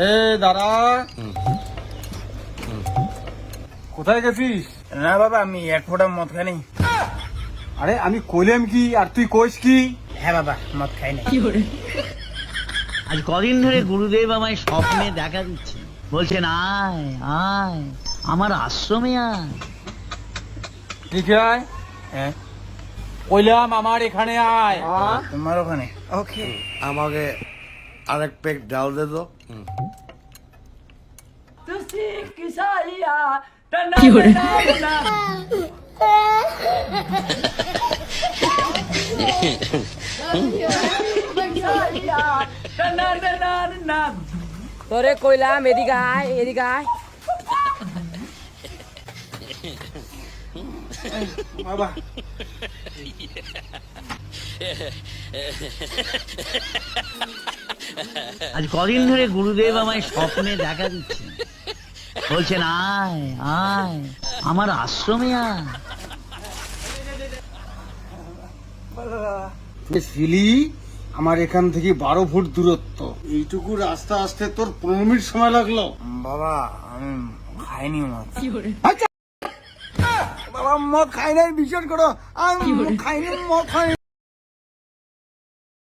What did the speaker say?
এ দাঁড়া, কোথায় গেছিস? না বাবা, আমি এক ফোঁটা মদ খাইনি। আরে আমি কইলাম কি আর তুই কইস কি? হ্যাঁ বাবা, মদ খাই না। আজ কদিন ধরে গুরুদেব আমায় স্বপ্নে দেখা দিচ্ছে, বলছেন আয় আয় আমার আশ্রমে আয়। ঠিক আয়, হ্যাঁ, কইলাম আমার এখানে আয়। তোমার ওখানে? ওকে। আমাকে আরেক পেক ডাল দে তো। তোরে কইলাম এদিকে আয়, এদিকে আয়। বাবা আজ কদিন ধরে গুরুদেব আমায় স্বপ্নে দেখা দিচ্ছে, বলছেন আয় আয় আমার আশ্রমে আয়। শিলি আমার এখান থেকে 12 ফুট দূরত্ব, এইটুকু রাস্তা আসতে তোর 15 মিনিট সময় লাগলো। বাবা আমি খাইনি মদ। বাবা মদ খাই নাই, বিশ্বাস করো, আমি খাইনি, মদ খাই